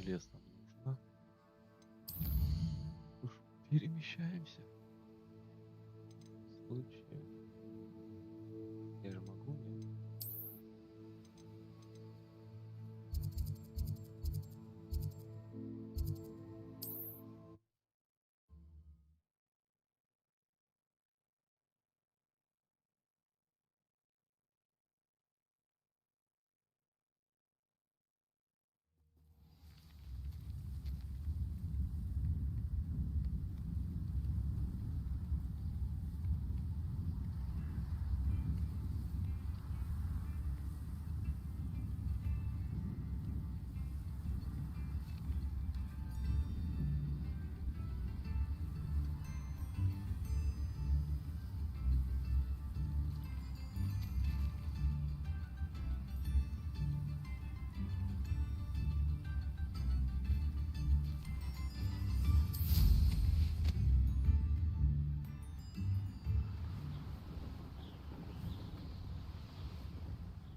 желез нам нужно. Уж перемещаемся. В случае. Я же могу, нет?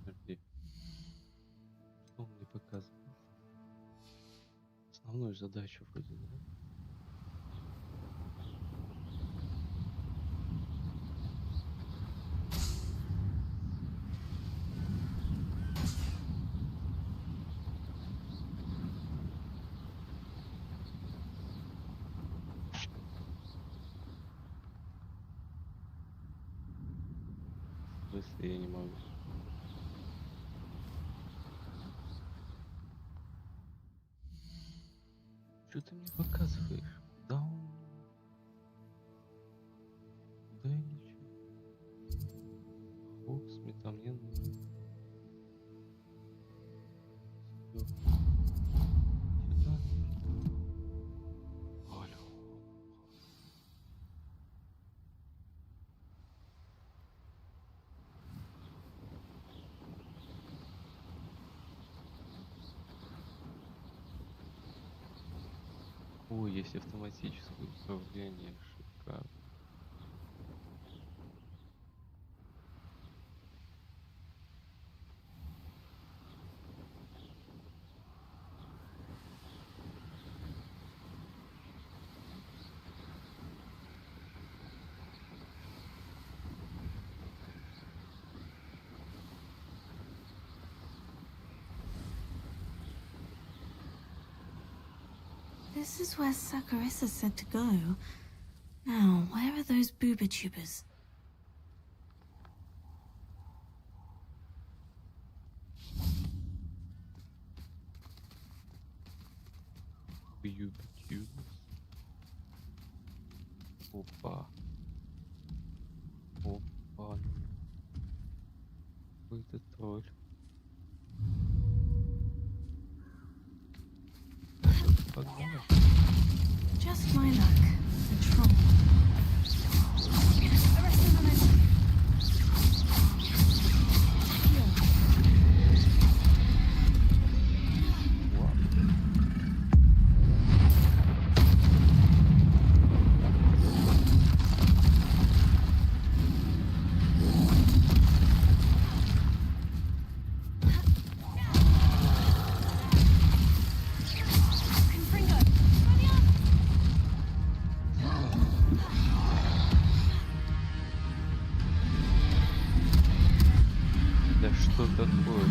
Подожди. Что он мне показывает? Основную задачу вроде, да? В смысле, я не могу. Что ты мне показываешь? Да он... Да и ничего. Фокс, метамненно. Сюда. Алло. Ой, есть автоматическое управление. Шикарно. This is where Sakurissa said to go. Now, where are those booba tubers? YouTube. Опа. Опа. Какой-то тролль. Погнали. Just my luck. The troll. Да что такое?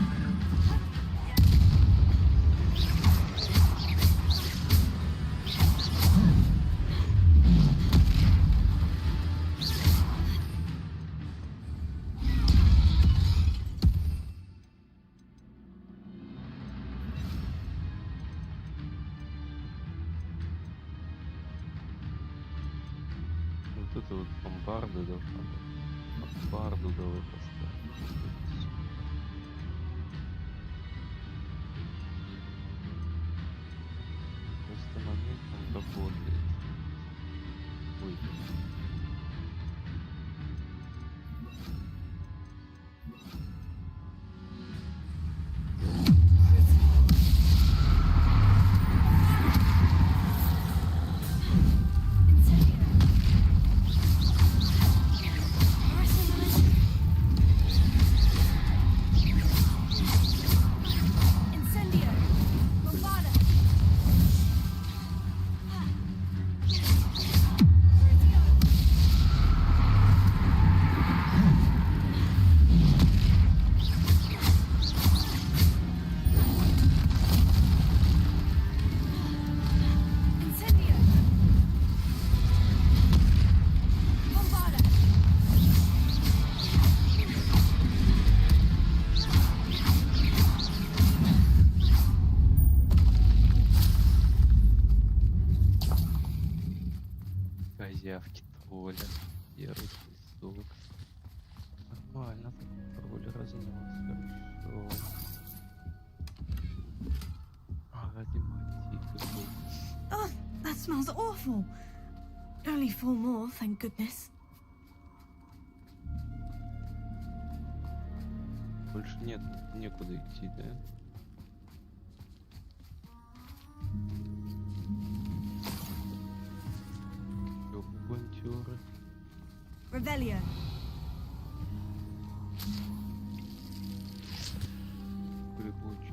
Вот это вот бомбарды должна быть. Бомбарду давай поставим. Просто момент он работает. Ой. козявки тролля. Первый песок. Нормально, тролль разнес, хорошо. А, ради магии какой. Oh, that smells awful. Only 4 more, thank goodness. Больше нет, некуда идти, да? Чё, бубонтёры? Revelio. Грибочки.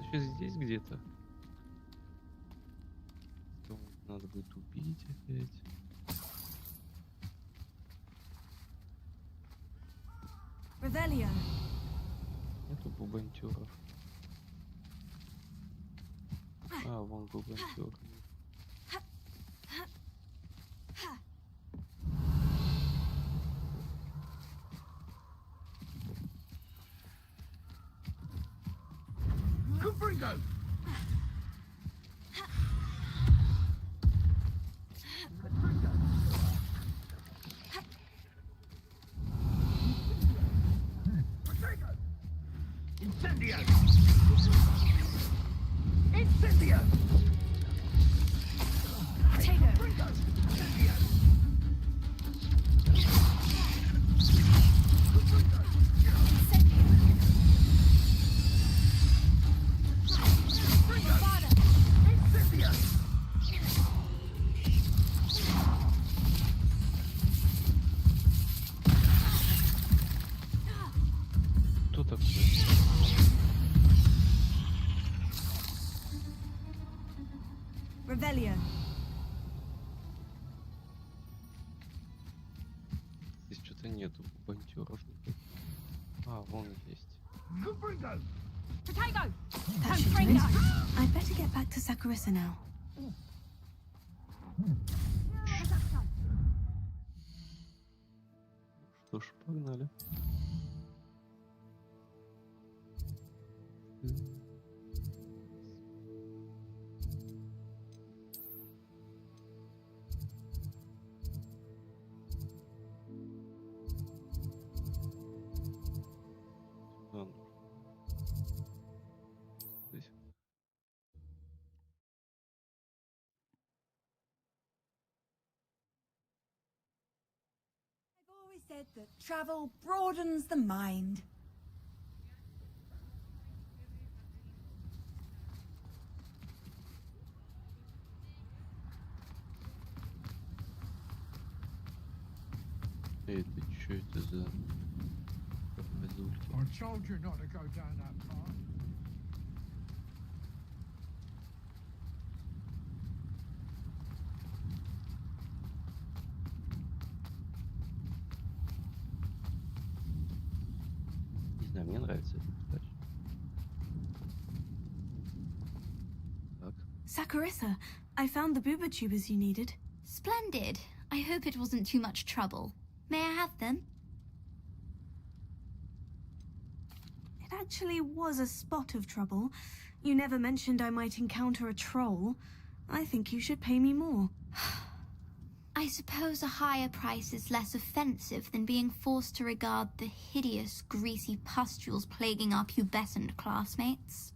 Сейчас здесь где-то. Надо будет убить опять. Revelio. Нету бубонтёров. А, вон бубонтёр. Кто такой? Revelio. Здесь что-то нету бубонтёров. А, вон есть. That should do it. I'd better get back to Sakurisa now. Что ж, погнали. Сюда нужно. Здесь. I've always said that travel broadens the mind. Это что это за мазульки? I told you not to go down that path. Не знаю, мне нравится эта задача. Так. Sakurisa, I found the booba tubers you needed. Splendid. I hope it wasn't too much trouble. May I have them? It actually was a spot of trouble. You never mentioned I might encounter a troll. I think you should pay me more. I suppose a higher price is less offensive than being forced to regard the hideous, greasy pustules plaguing our pubescent classmates.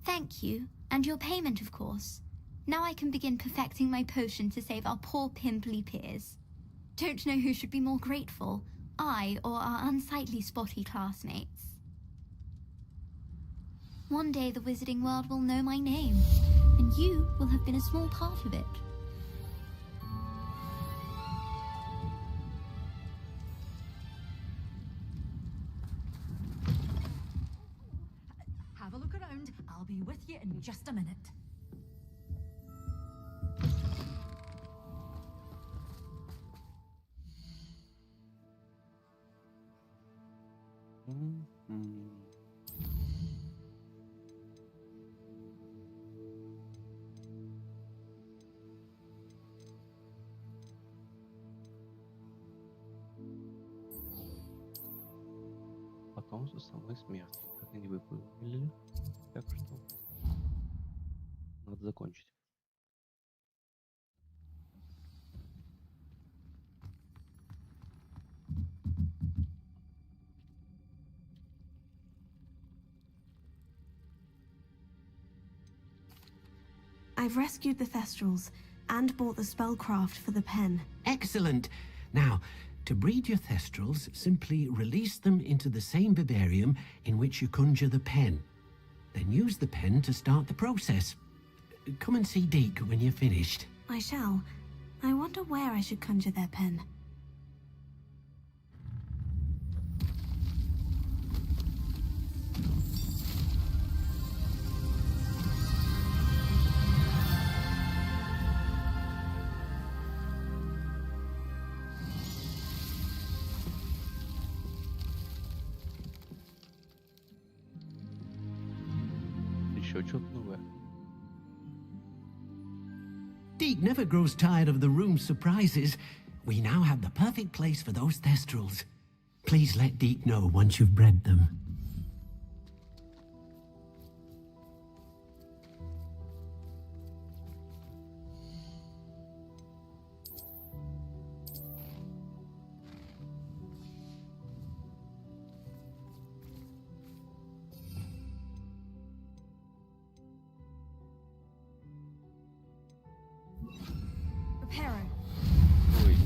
Thank you, and your payment, of course. Now I can begin perfecting my potion to save our poor pimply peers. Don't know who should be more grateful, I or our unsightly spotty classmates. One day the wizarding world will know my name, and you will have been a small part of it. Have a look around. I'll be with you in just a minute. знакомство с самой смертью. Как они выполнили. Так что надо закончить. I've rescued the Thestrals and bought the spellcraft for the pen. Excellent. Now, to breed your Thestrals, simply release them into the same vivarium in which you conjure the pen. Then use the pen to start the process. Come and see Deke when you're finished. I shall. I wonder where I should conjure their pen. Еще что-то новое. Deke never grows tired of the room's surprises. We now have the perfect place for those Thestrals. Please let Deke know once you've bred them. Reparo. Ой.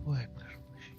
Ой, прошу прощения.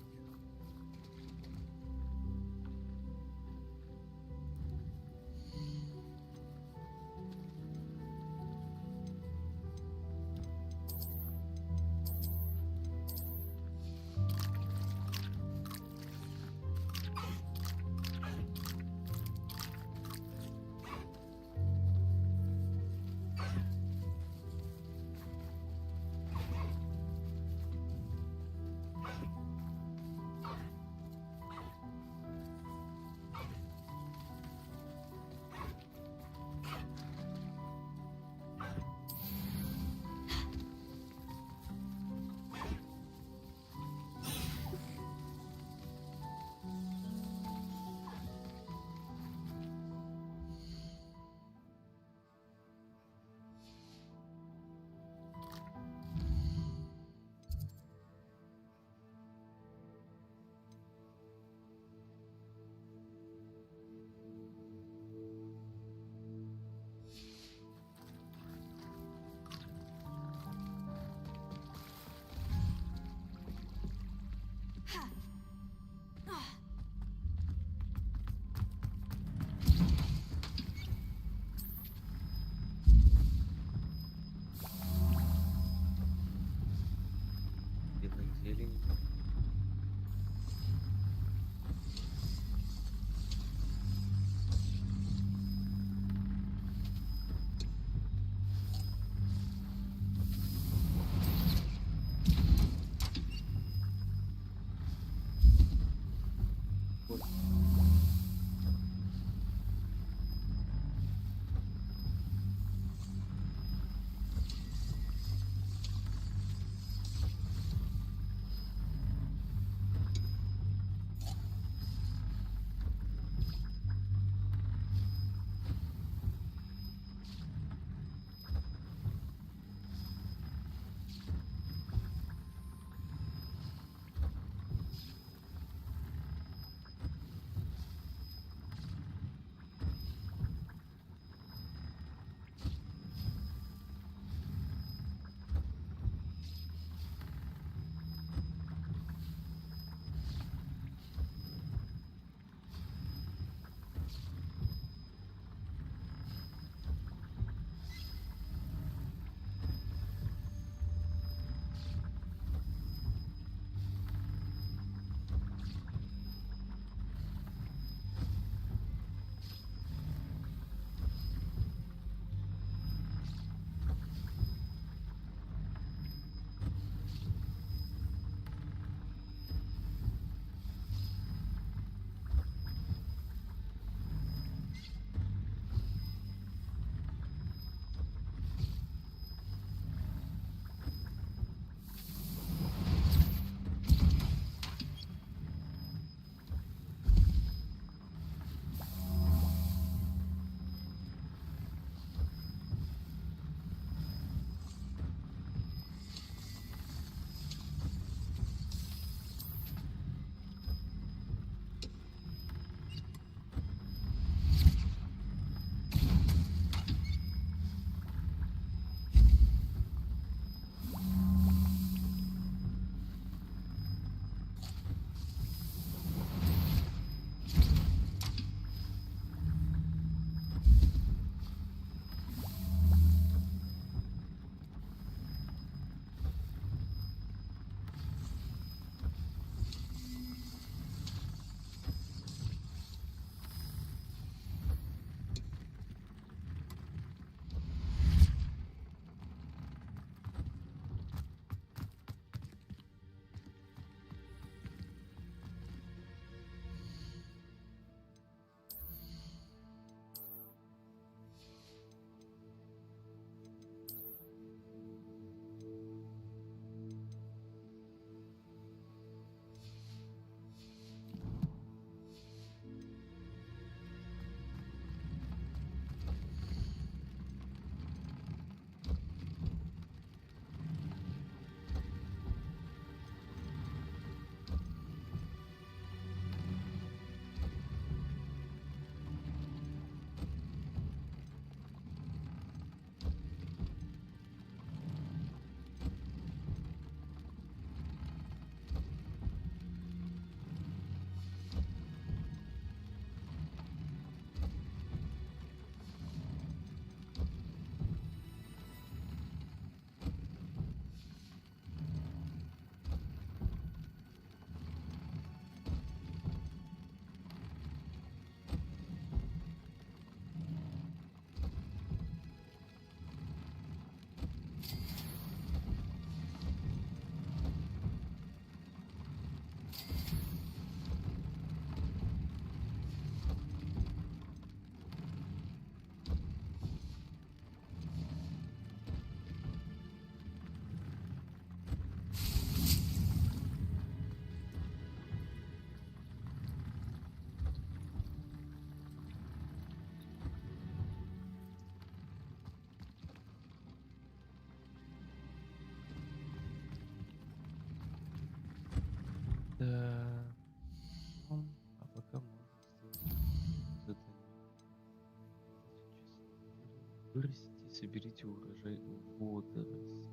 Соберите урожай водорослей.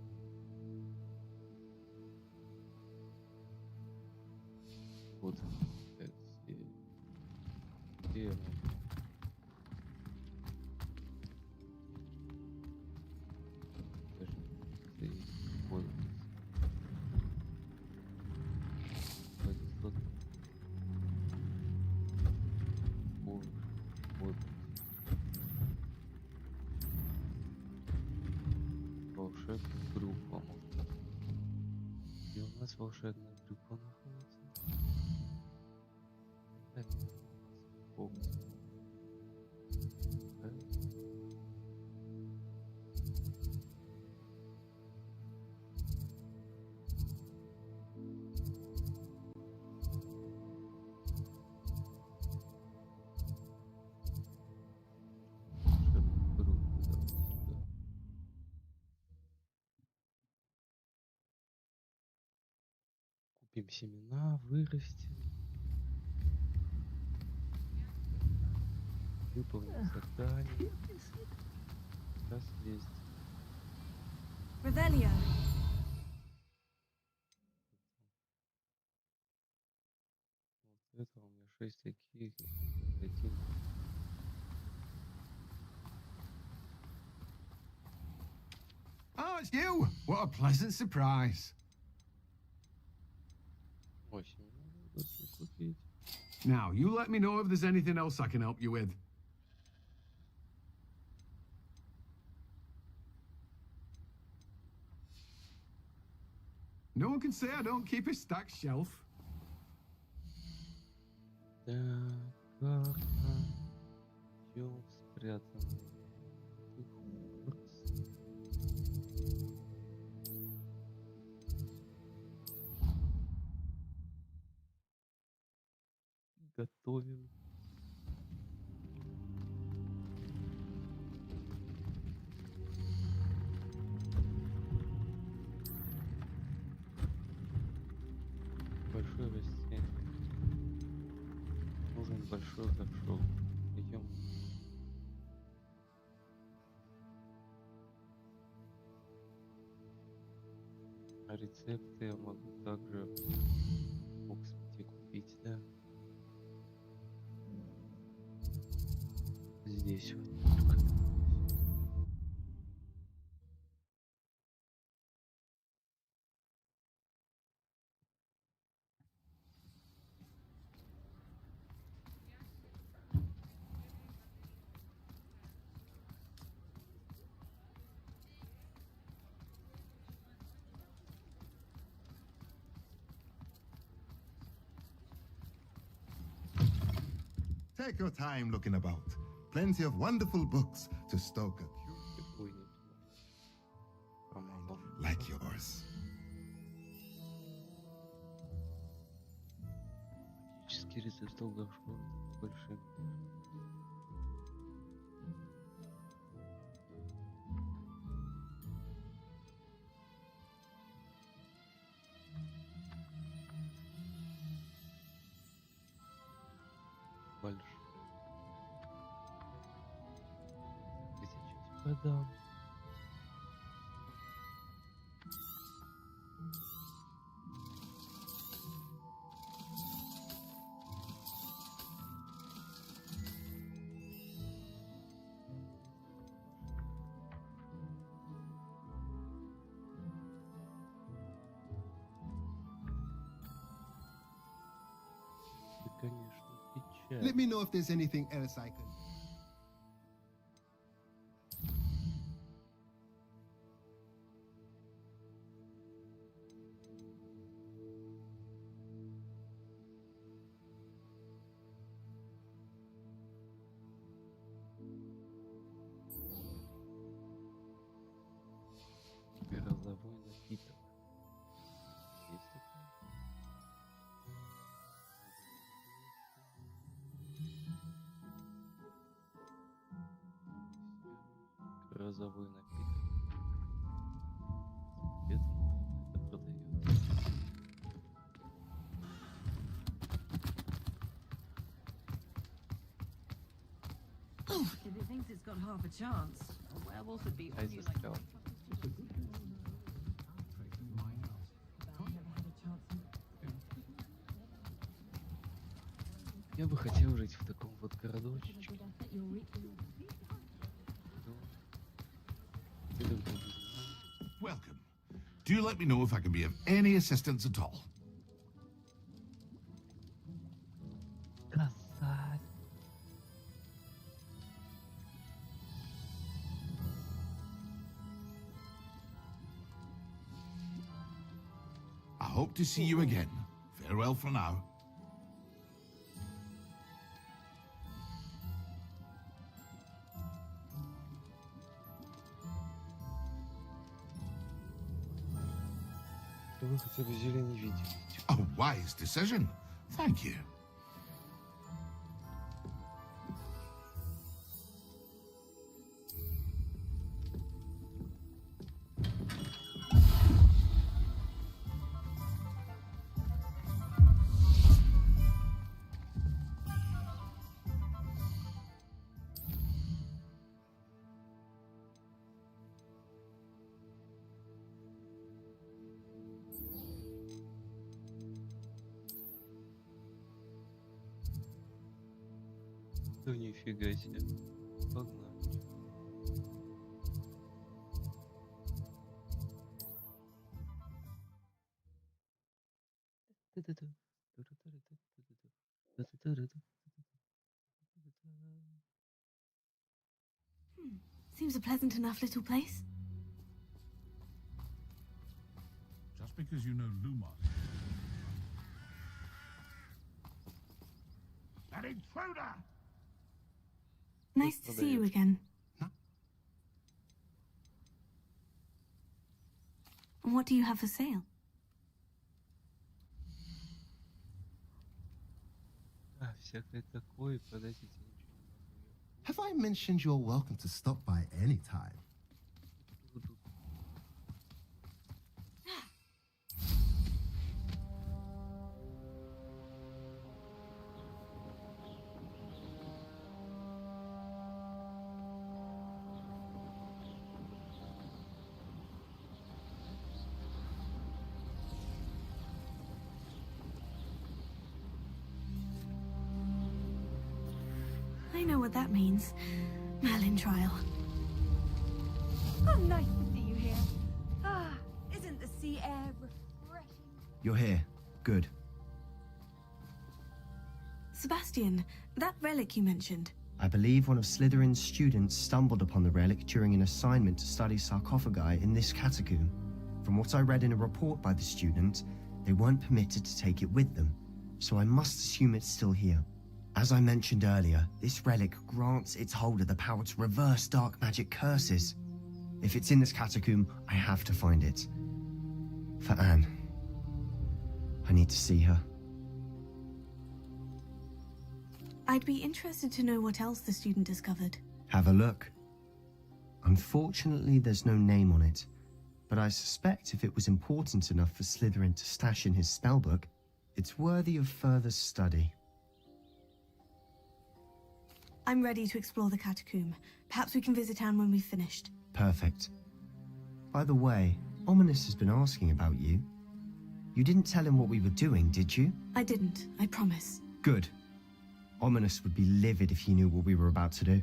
Вот. Где она? Даже водоросли. Волшебный крюк поможет. Где у нас волшебная брюква находится? Это у нас бокс. Купим семена, вырастим. Выполним задание. Сейчас есть. Revelio. Вот это у меня 6 таких. Один. Oh, it's you! What a pleasant surprise. Ой, семена нужно купить. Now, you let me know if there's anything else I can help you with. No one can say I don't keep a stacked shelf. Так, карта. Ёл спрятан. Готовим. Большое растение. Нужен большой горшок. Идем. А рецепты я могу также в Оксфорде купить, да? Здесь вот. Take your time looking about. Plenty of wonderful books to stoke a Какой-нибудь. Помогу. like yours. Магический рецепт алгашков большим. Большой. Где чуть подам. Ты, конечно, печаль. Let me know if there's anything else I can. Грозовой напиток. Есть такой? Грозовой напиток. Где-то это продается. If it thinks it's got half a chance, Ай, застрял. Я бы хотел жить в таком вот городочке. Ну, это было бы здорово. Welcome. Do you let me know if I can be of any assistance at all? Косарь. I hope to see you again. Farewell for now. Вы хотя бы зелень видите. A wise decision. Thank you. Да нифига себе. Погнали. Seems a pleasant enough little place. Just because you know Lumos. An intruder! Nice to see you again. And what do you have for sale? А, всякое такое, подождите, ничего не могу. Have I mentioned you're welcome to stop by any time? I know what that means. Merlin trial. Oh, nice to see you here. Ah, isn't the sea air refreshing? You're here. Good. Sebastian, that relic you mentioned. I believe one of Slytherin's students stumbled upon the relic during an assignment to study sarcophagi in this catacomb. From what I read in a report by the student, they weren't permitted to take it with them, so I must assume it's still here. As I mentioned earlier, this relic grants its holder the power to reverse dark magic curses. If it's in this catacomb, I have to find it. For Anne. I need to see her. I'd be interested to know what else the student discovered. Have a look. Unfortunately, there's no name on it, but I suspect if it was important enough for Slytherin to stash in his spellbook, it's worthy of further study. I'm ready to explore the catacomb. Perhaps we can visit Anne when we've finished. Perfect. By the way, Ominous has been asking about you. You didn't tell him what we were doing, did you? I didn't, I promise. Good. Ominous would be livid if he knew what we were about to do.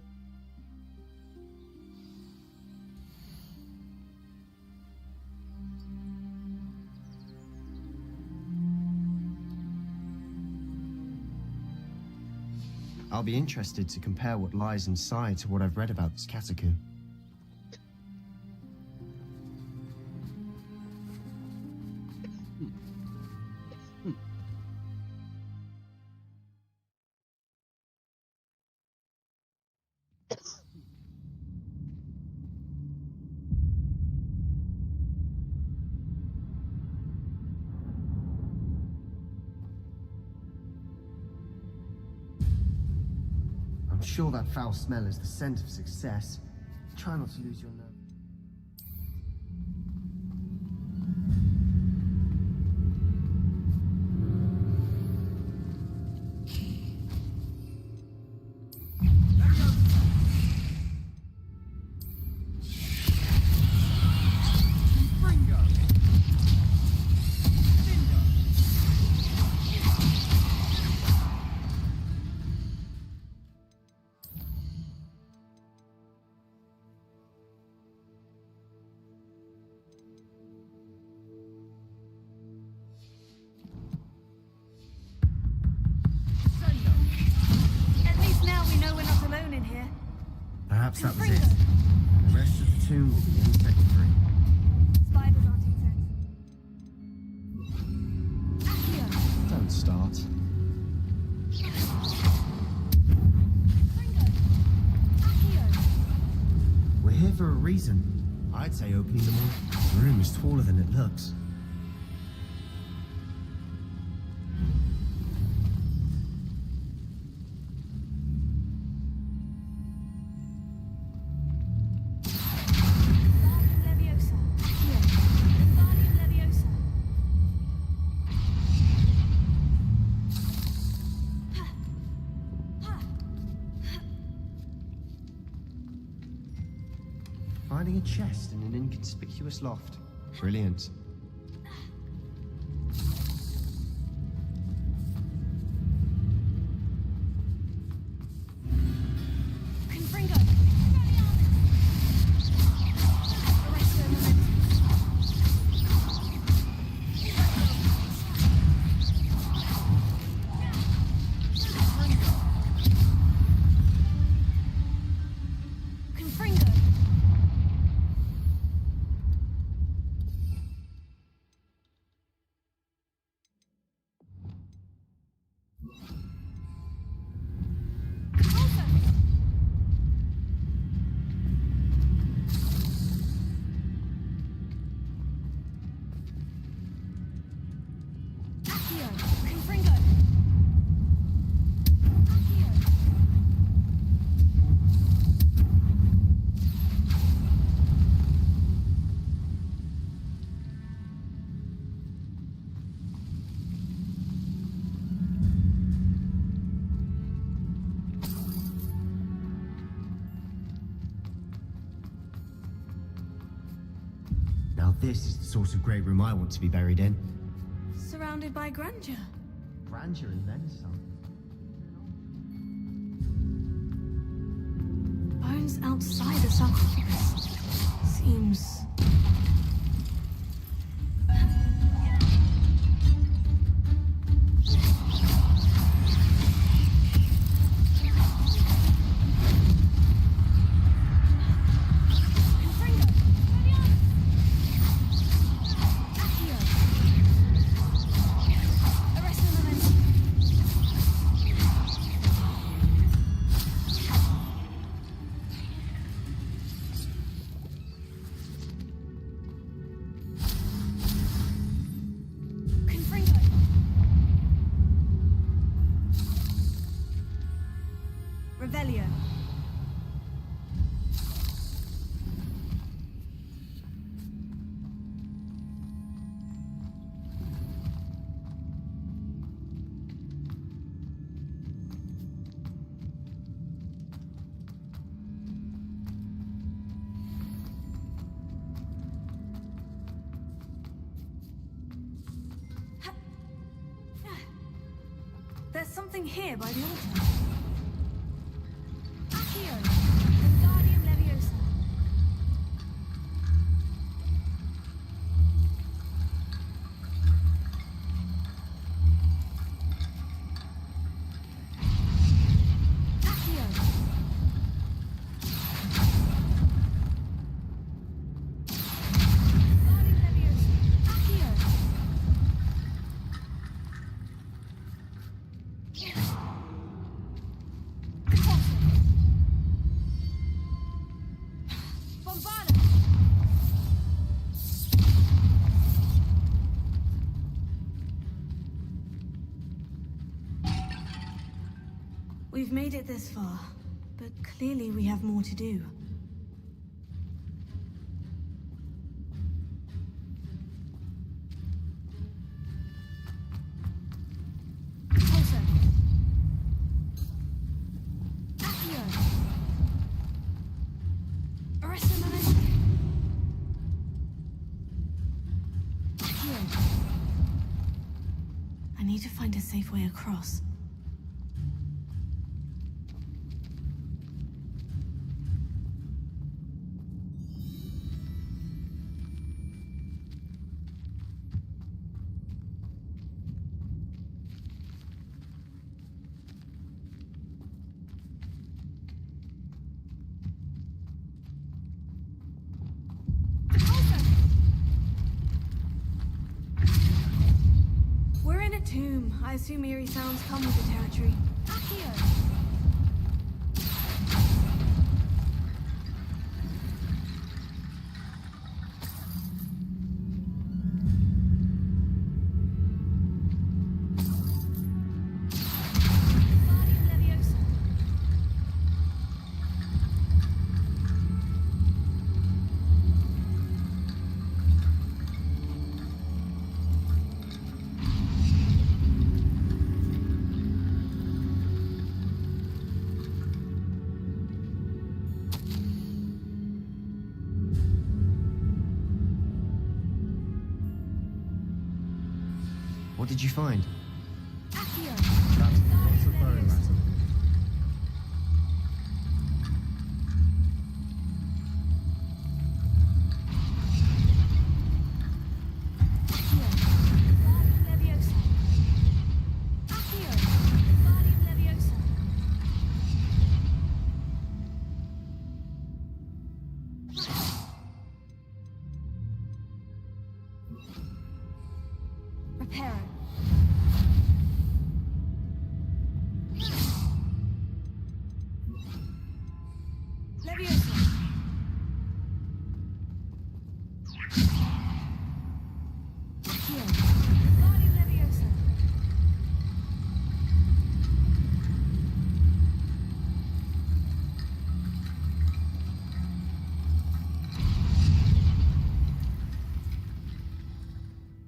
I'll be interested to compare what lies inside to what I've read about this catacomb. I'm sure that foul smell is the scent of success. Try not to lose your nerve. least now we know we're not alone in here. Perhaps that was it. The rest of the tomb will be in Sector 3. Spiders aren't insects. Accio. Don't start. Fringo. Accio. We're here for a reason. I'd say opening them all. The room is taller than it looks. Leviosa. Accio. Wingardium Leviosa. Finding a chest in an inconspicuous loft. Brilliant. Confringo. Arresto Momentum. Confringo. Accio. Confringo. Accio. Now this is the sort of great room I want to be buried in. Surrounded by grandeur. Grandeur and then some. Bones outside the sarcophagus. Seems... Confringo. Accio. Arresto Momentum. Confringo. Revelio. There's something here by the altar. Accio. Wingardium Leviosa. Accio. Wingardium Leviosa. Accio. Bombada! We've made it this far, but clearly we have more to do. Pulsar. Accio. Arresto Momentum. Accio. I need to find a safe way across. assume eerie sounds come with the territory. Accio! What did you find? Accio! That's lots of bone matter. Leviosa. Accio! Wingardium Leviosa. Reparo. Leviosa. Accio! Wingardium Leviosa.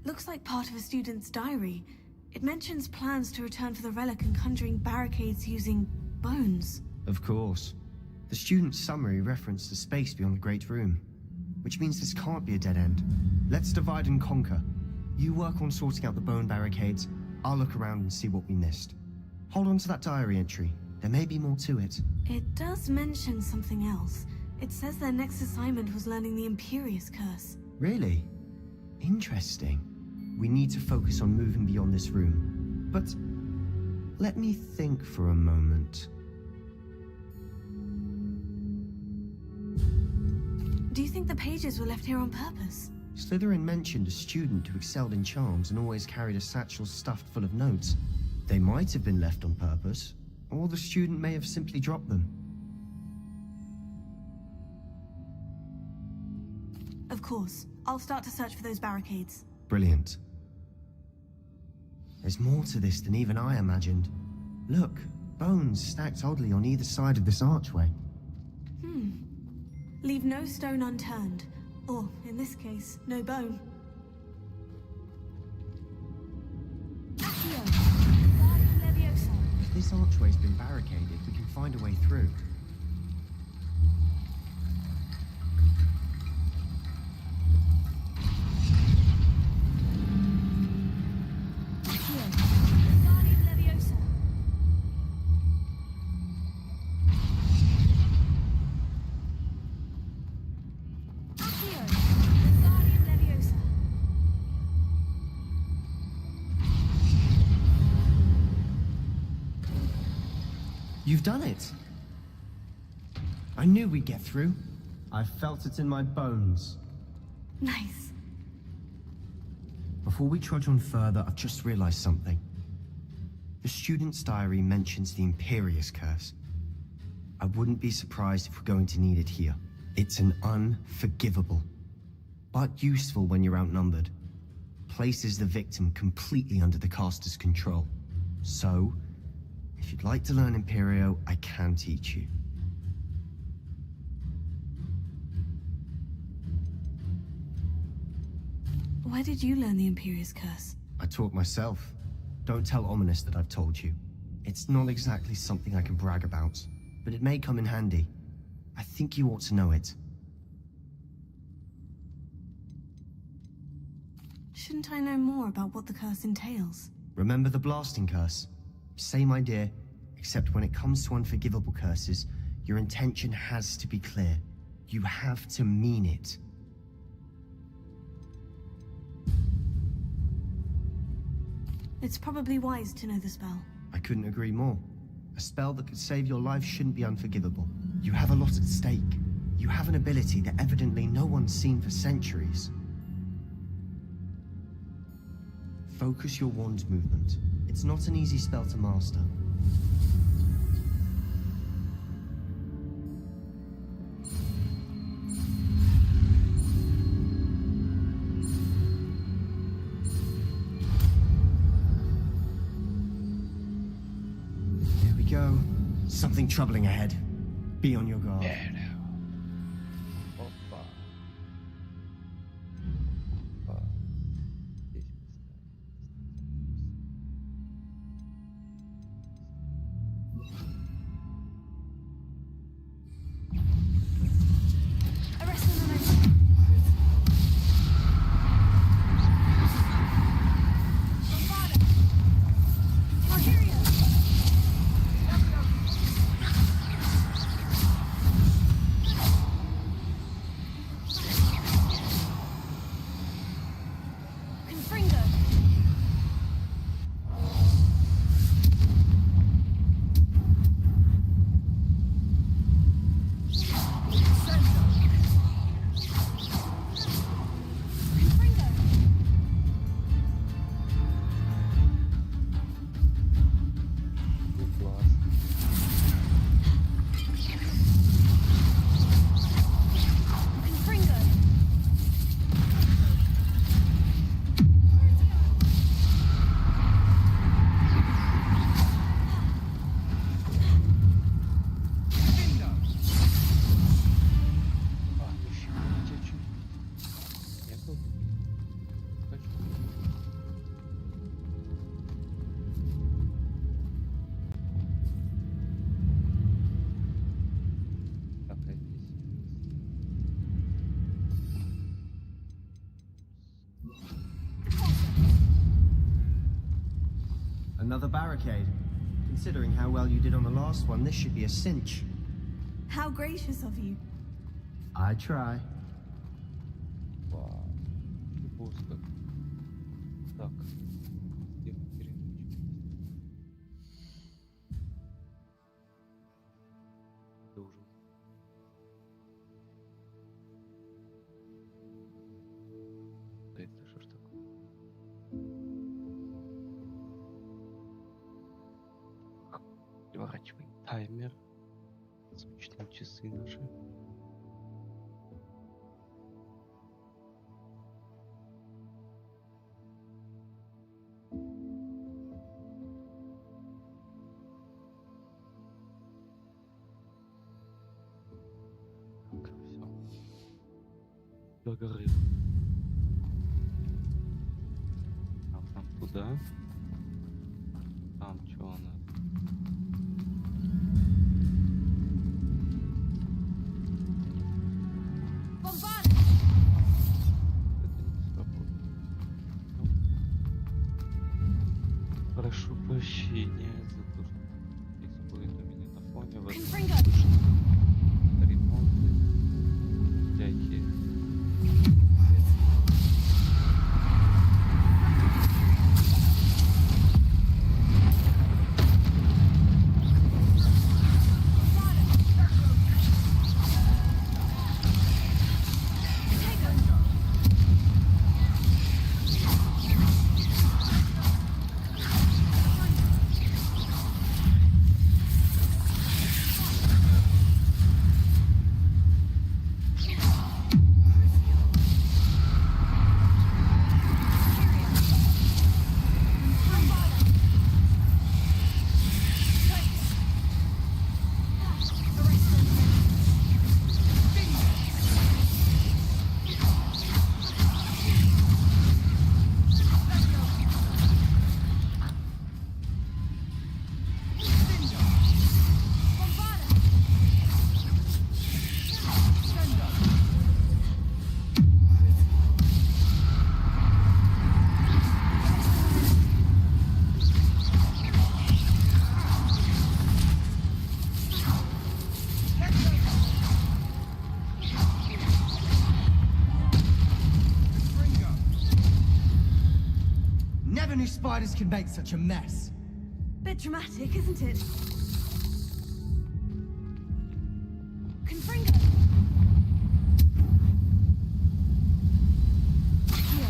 Looks like part of a student's diary. It mentions plans to return for the relic and conjuring barricades using bones. Of course. The student's summary referenced the space beyond the Great Room, which means this can't be a dead end. Let's divide and conquer. You work on sorting out the bone barricades, I'll look around and see what we missed. Hold on to that diary entry. There may be more to it. It does mention something else. It says their next assignment was learning the Imperious Curse. Really? Interesting. We need to focus on moving beyond this room. But let me think for a moment. Do you think the pages were left here on purpose? Slytherin mentioned a student who excelled in charms and always carried a satchel stuffed full of notes. They might have been left on purpose, or the student may have simply dropped them. Of course. I'll start to search for those barricades. Brilliant. There's more to this than even I imagined. Look, bones stacked oddly on either side of this archway. Leave no stone unturned. Or, in this case, no bone. Accio! Wingardium Leviosa. If this archway's been barricaded, we can find a way through. Accio! Wingardium Leviosa. Accio! Wingardium Leviosa. You've done it! I knew we'd get through. I felt it in my bones. Nice. Before we trudge on further, I've just realized something. The student's diary mentions the Imperious Curse. I wouldn't be surprised if we're going to need it here. It's an unforgivable, but useful when you're outnumbered. Places the victim completely under the caster's control. So, if you'd like to learn Imperio, I can teach you. Where did you learn the Imperious Curse? I taught myself. Don't tell Ominous that I've told you. It's not exactly something I can brag about, but it may come in handy. I think you ought to know it. Shouldn't I know more about what the curse entails? Remember the blasting curse? Same idea, except when it comes to unforgivable curses, your intention has to be clear. You have to mean it. It's probably wise to know the spell. I couldn't agree more. A spell that could save your life shouldn't be unforgivable. You have a lot at stake. You have an ability that evidently no one's seen for centuries. Focus your wand's movement. It's not an easy spell to master. Here we go. Something troubling ahead. Be on your guard. Опа. Опа. Здесь Arrest them and I... Another barricade. Considering how well you did on the last one, this should be a cinch. How gracious of you. I try. Вау. Жестко. Так. Где переключить? Должен. Да это что ж такое? Переворачиваем таймер. Сочетаем часы наши. Так, все. Догорел. Так, нам туда. Там что у нас? Прошу прощения за то, что происходит у меня на фоне возможно ремонты всякие. Never knew spiders could make such a mess. Bit dramatic, isn't it? Confringo! Here.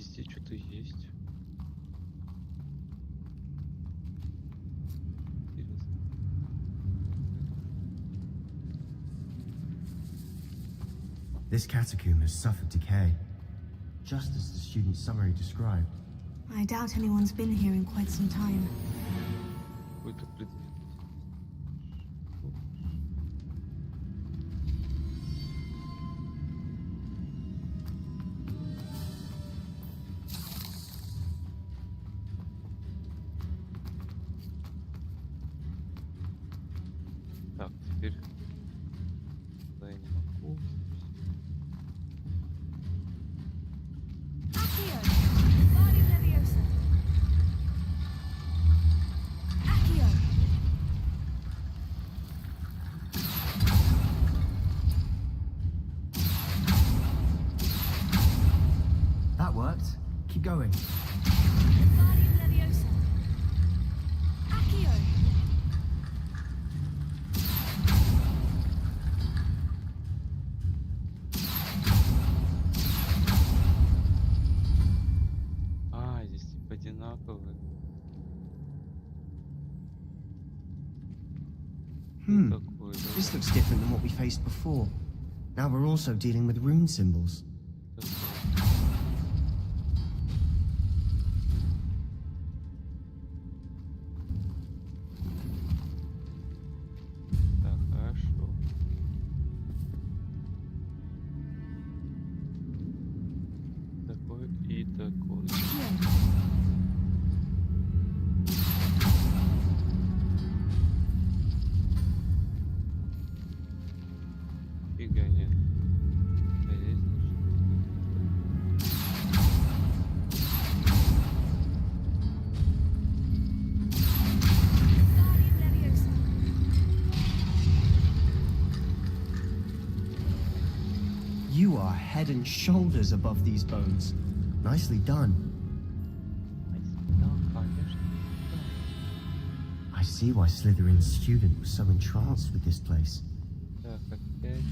везде что-то есть. Интересно. This catacomb has suffered decay, just as the student's summary described. I doubt anyone's been here in quite some time. Какой-то предмет. Так, теперь да, я не могу. Accio! Body Leviosa! Accio! That worked. Keep going. Body Leviosa! Accio! А, здесь типа одинаковые. Hmm. Такой, да, This looks different than what we faced before. Now we're also dealing with rune symbols. такой. Так, хорошо. Такой и такой. Фига нет. А здесь Body Leviosa! You are head and shoulders above these bones. Nicely done. да, конечно. I see why Slytherin's student was so entranced with this place. Так, опять.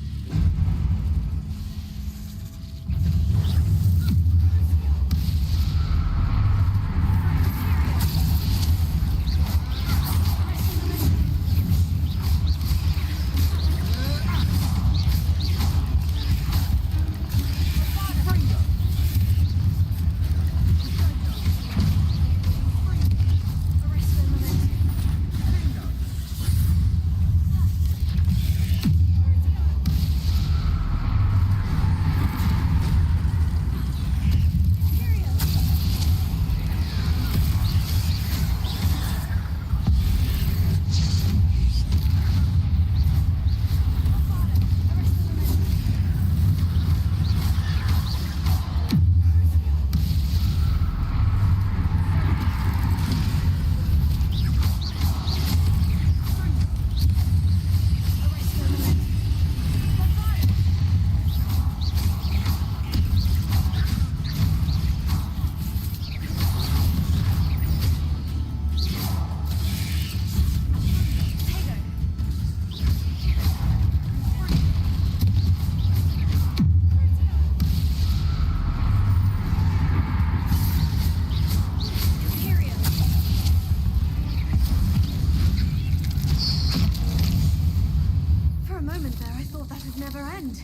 For a moment there, I thought that would never end.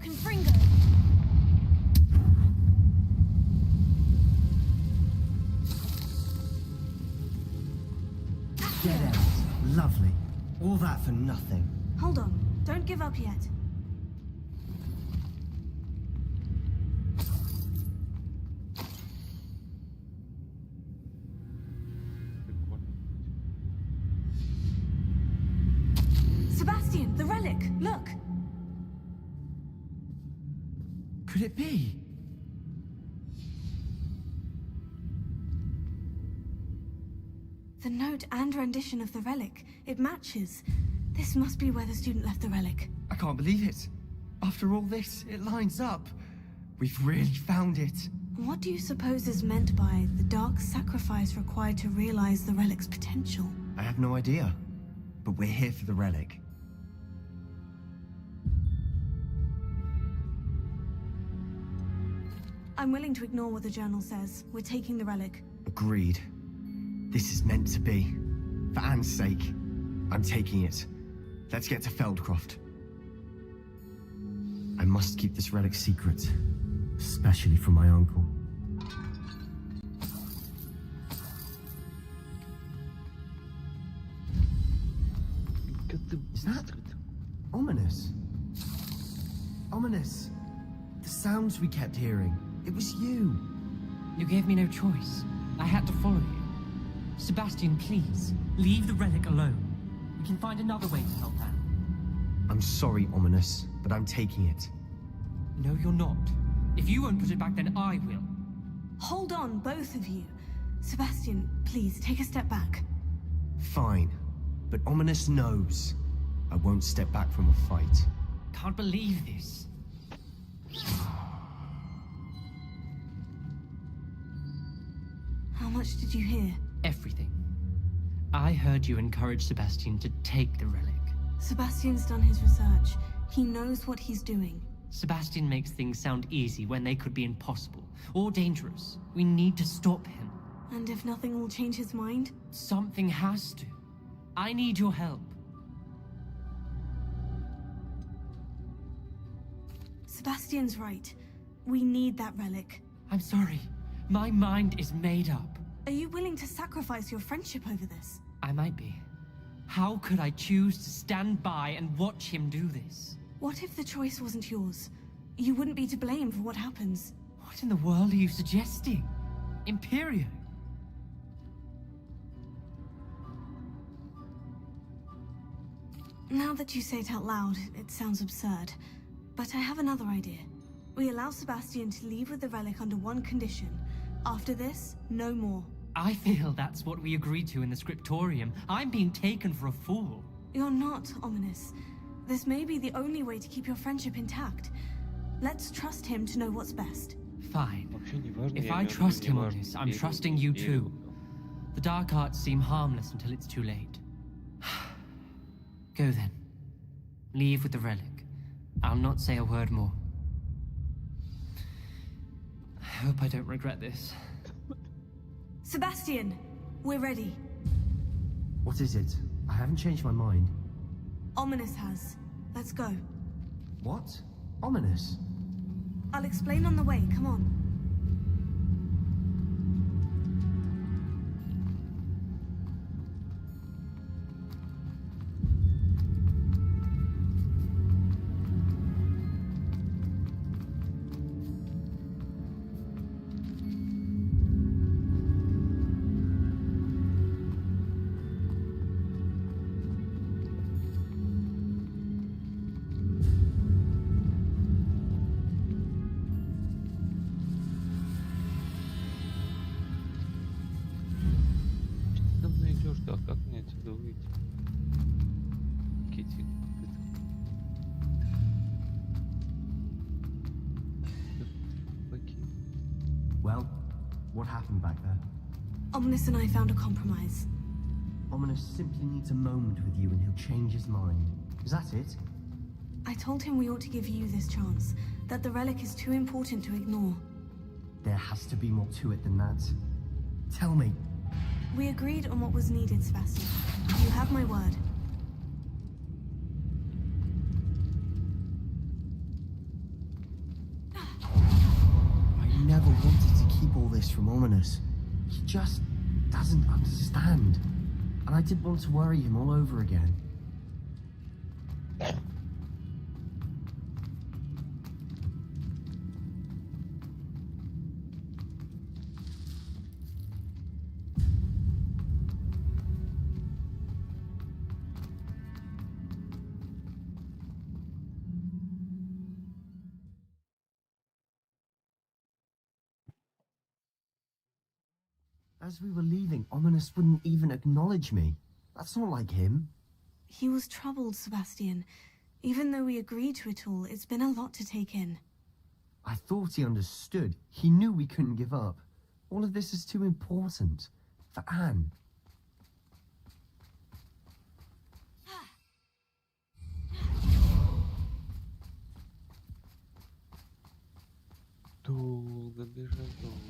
Confringo! Dead end. Lovely. All that for nothing. Hold on, don't give up yet. Прикольно. Sebastian, the relic! Look! Could it be? The note and rendition of the relic. It matches. This must be where the student left the relic. I can't believe it. After all this, it lines up. We've really found it. What do you suppose is meant by the dark sacrifice required to realize the relic's potential? I have no idea. But we're here for the relic. I'm willing to ignore what the journal says. We're taking the relic. Agreed. This is meant to be. For Anne's sake, I'm taking it. Let's get to Feldcroft. I must keep this relic secret, especially from my uncle. Is that ominous? Ominous. The sounds we kept hearing. It was you. You gave me no choice. I had to follow you. Sebastian, please, leave the relic alone. We can find another way to help Anne. I'm sorry, Ominous, but I'm taking it. No, you're not. If you won't put it back, then I will. Hold on, both of you. Sebastian, please, take a step back. Fine. But Ominous knows I won't step back from a fight. Can't believe this. How much did you hear? Everything. I heard you encourage Sebastian to take the relic. Sebastian's done his research. He knows what he's doing. Sebastian makes things sound easy when they could be impossible or dangerous. We need to stop him. And if nothing will change his mind? Something has to. I need your help. Sebastian's right. We need that relic. I'm sorry. My mind is made up. Are you willing to sacrifice your friendship over this? I might be. How could I choose to stand by and watch him do this? What if the choice wasn't yours? You wouldn't be to blame for what happens. What in the world are you suggesting? Imperio? Now that you say it out loud, it sounds absurd. But I have another idea. We allow Sebastian to leave with the relic under one condition. After this, no more. I feel that's what we agreed to in the scriptorium. I'm being taken for a fool. You're not, Ominous. This may be the only way to keep your friendship intact. Let's trust him to know what's best. Fine. Вообще не важно, If я I мертвый, trust не him on важно, this, I'm верю, trusting you верю. too. The dark arts seem harmless until it's too late. Go then. Leave with the relic. I'll not say a word more. I hope I don't regret this. Sebastian, we're ready. What is it? I haven't changed my mind. Ominous has. Let's go. What? Ominous? I'll explain on the way, come on. Ты давно идешь, да? Как мне отсюда выйти? Кити, Well, what happened back there? Ominous and I found a compromise. Ominous simply needs a moment with you and he'll change his mind. Is that it? I told him we ought to give you this chance, that the relic is too important to ignore. There has to be more to it than that. Tell me. We agreed on what was needed, Sebastian. You have my word. I never wanted to keep all this from Ominous. He just doesn't understand. And I didn't want to worry him all over again. As we were leaving, Ominous wouldn't even acknowledge me. That's not like him. He was troubled, Sebastian. Even though we agreed to it all, it's been a lot to take in. I thought he understood. He knew we couldn't give up. All of this is too important. For Anne. долго. долго бежать должен.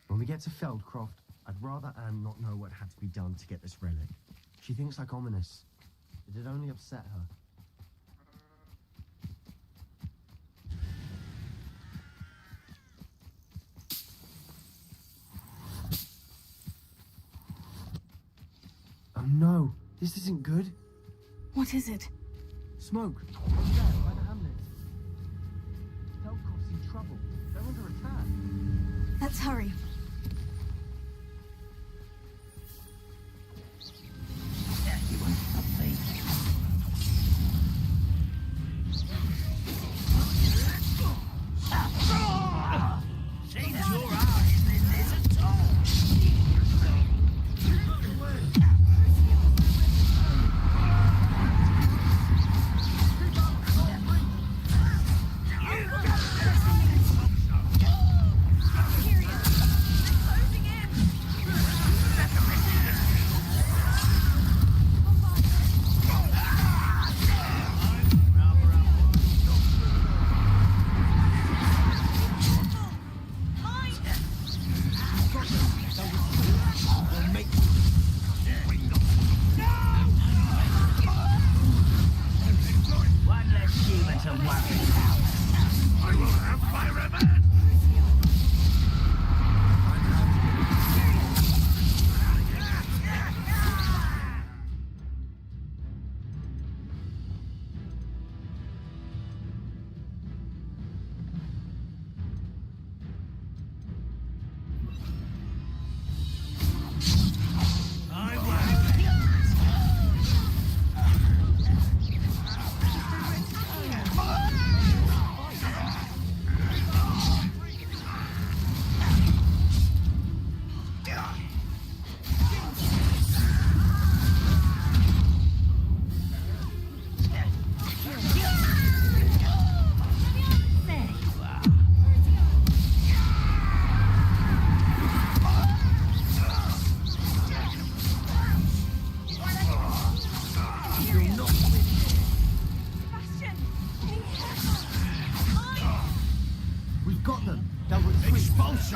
When we get to Feldcroft, I'd rather Anne not know what had to be done to get this relic. She thinks like ominous. It'd only upset her. Oh no, this isn't good. What is it? Smoke. Over there, by the hamlet. Feldcroft's in trouble. They're under attack. Let's hurry.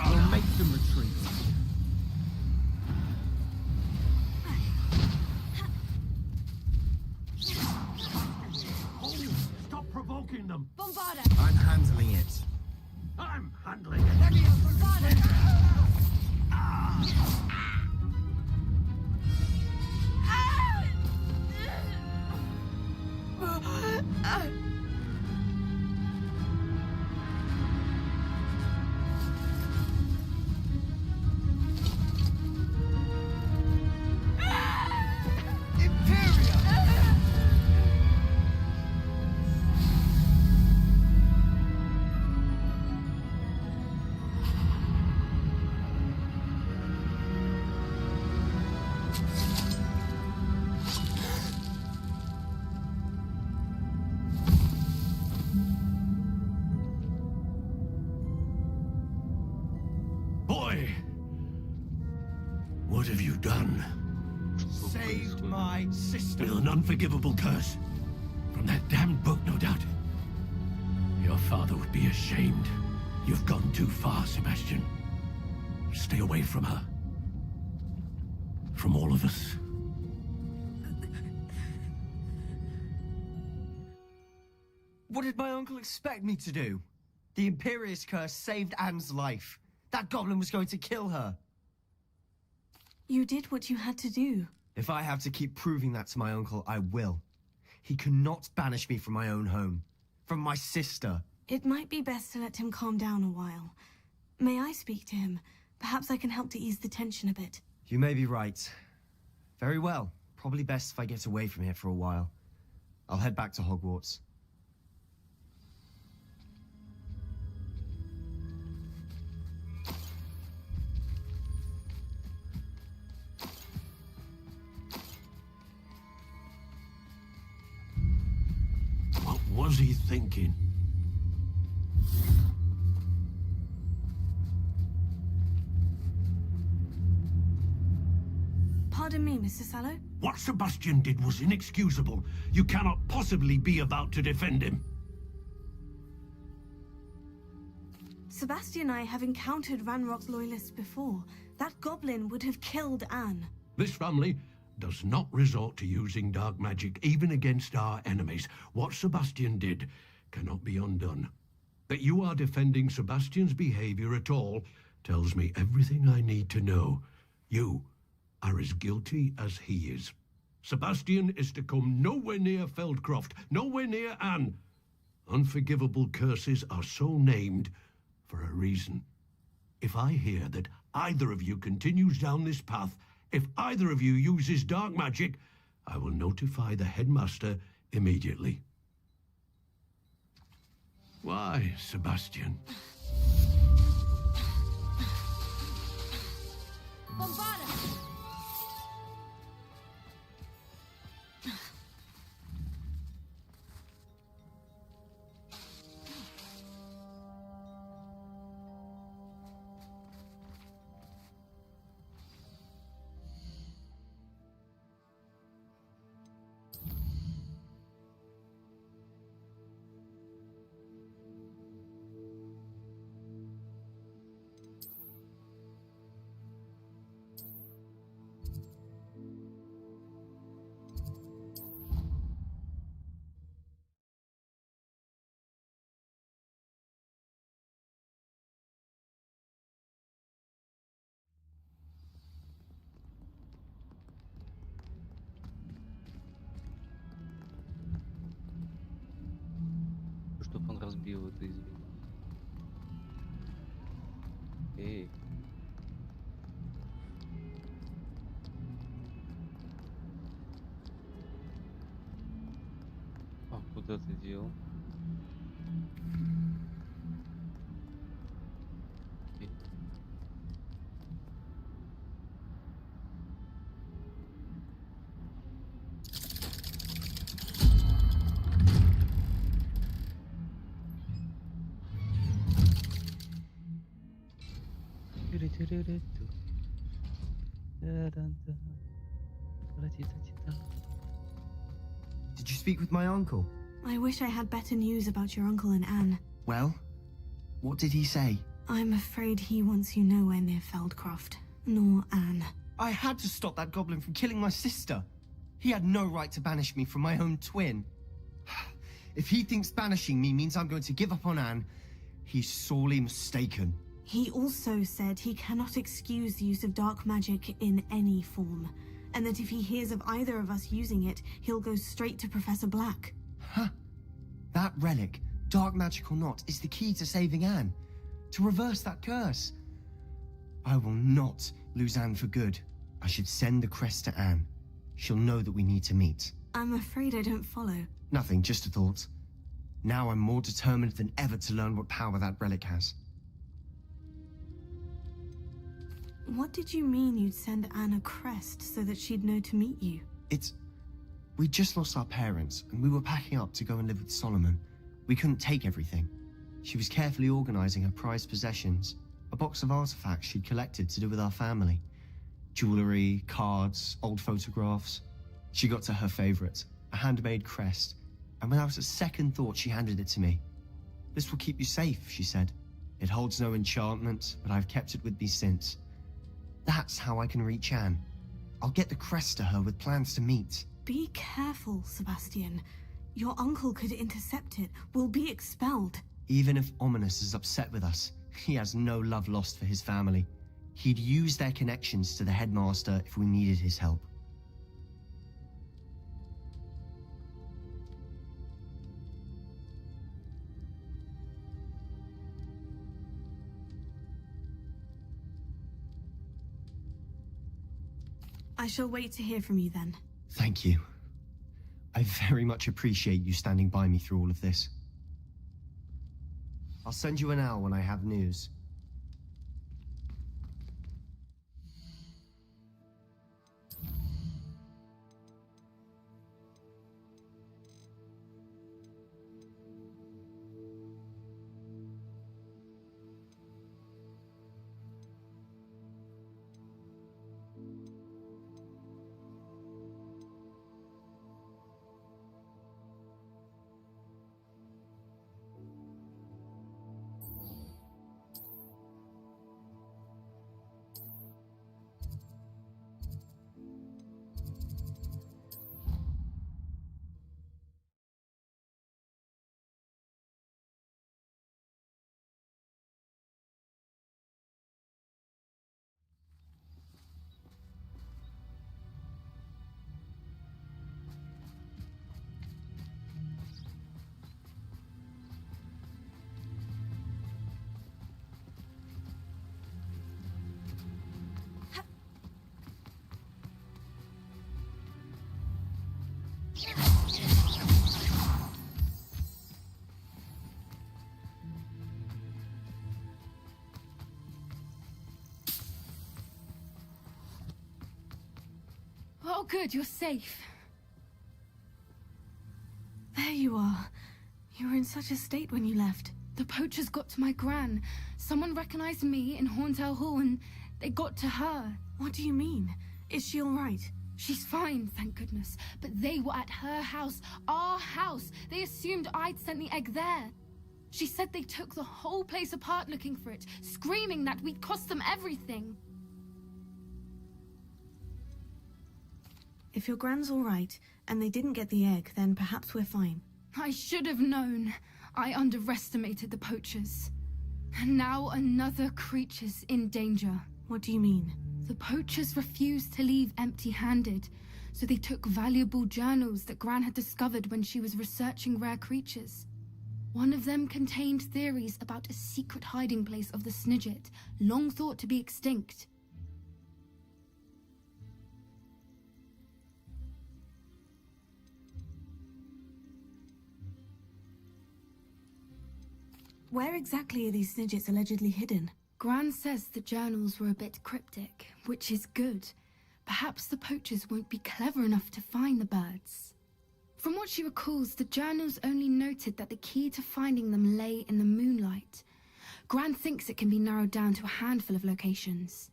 We'll make them retreat. Oh, stop provoking them. Bombarda! I'm handling it. I'm handling it. Levio, Bombarda! Boy! What have you done? Saved my sister. With an unforgivable curse. From that damned book, no doubt. Your father would be ashamed. You've gone too far, Sebastian. Stay away from her. From all of us. What did my uncle expect me to do? The Imperious curse saved Anne's life. That goblin was going to kill her. You did what you had to do. If I have to keep proving that to my uncle, I will. He cannot banish me from my own home. From my sister. It might be best to let him calm down a while. May I speak to him? Perhaps I can help to ease the tension a bit. You may be right. Very well. Probably best if I get away from here for a while. I'll head back to Hogwarts. was he thinking? Pardon me, Mr. Sallow? What Sebastian did was inexcusable. You cannot possibly be about to defend him. Sebastian and I have encountered Ranrock's loyalists before. That goblin would have killed Anne. This family does not resort to using dark magic even against our enemies. What Sebastian did cannot be undone. That you are defending Sebastian's behavior at all tells me everything I need to know. You are as guilty as he is. Sebastian is to come nowhere near Feldcroft, nowhere near Anne. Unforgivable curses are so named for a reason. If I hear that either of you continues down this path, if either of you uses dark magic, I will notify the headmaster immediately. Why, Sebastian? Bombarda! Чтоб он разбил это извини. Эй. А куда ты дел? Эй. Did you speak with my uncle? I wish I had better news about your uncle and Anne. Well, what did he say? I'm afraid he wants you nowhere near Feldcroft, nor Anne. I had to stop that goblin from killing my sister. He had no right to banish me from my own twin. If he thinks banishing me means I'm going to give up on Anne, he's sorely mistaken. He also said he cannot excuse the use of dark magic in any form, and that if he hears of either of us using it, he'll go straight to Professor Black. Huh. That relic, dark magic or not, is the key to saving Anne. To reverse that curse. I will not lose Anne for good. I should send the crest to Anne. She'll know that we need to meet. I'm afraid I don't follow. Nothing, just a thought. Now I'm more determined than ever to learn what power that relic has. What did you mean you'd send Anne a crest so that she'd know to meet you? We just lost our parents, and we were packing up to go and live with Solomon. We couldn't take everything. She was carefully organizing her prized possessions, a box of artifacts she'd collected to do with our family. Jewelry, cards, old photographs. She got to her favorite, a handmade crest, and without a second thought she handed it to me. This will keep you safe, she said. It holds no enchantment, but I've kept it with me since. That's how I can reach Anne. I'll get the crest to her with plans to meet. Be careful, Sebastian. Your uncle could intercept it. We'll be expelled. Even if Ominous is upset with us, he has no love lost for his family. He'd use their connections to the headmaster if we needed his help. I shall wait to hear from you then. Thank you. I very much appreciate you standing by me through all of this. I'll send you an owl when I have news. good, you're safe. There you are. You were in such a state when you left. The poachers got to my gran. Someone recognized me in Horntail Hall and they got to her. What do you mean? Is she all right? She's fine, thank goodness. But they were at her house, our house. They assumed I'd sent the egg there. She said they took the whole place apart looking for it, screaming that we'd cost them everything. If your gran's all right, and they didn't get the egg, then perhaps we're fine. I should have known. I underestimated the poachers. And now another creature's in danger. What do you mean? The poachers refused to leave empty-handed, so they took valuable journals that Gran had discovered when she was researching rare creatures. One of them contained theories about a secret hiding place of the Snidget, long thought to be extinct. Where exactly are these Snidgets allegedly hidden? Gran says the journals were a bit cryptic, which is good. Perhaps the poachers won't be clever enough to find the birds. From what she recalls, the journals only noted that the key to finding them lay in the moonlight. Gran thinks it can be narrowed down to a handful of locations.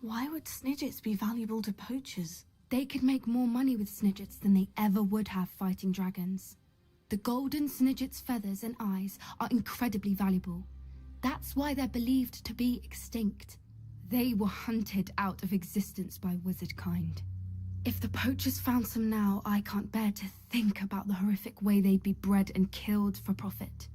Why would Snidgets be valuable to poachers? They could make more money with Snidgets than they ever would have fighting dragons. The golden Snidget's feathers and eyes are incredibly valuable. That's why they're believed to be extinct. They were hunted out of existence by wizard kind. If the poachers found some now, I can't bear to think about the horrific way they'd be bred and killed for profit.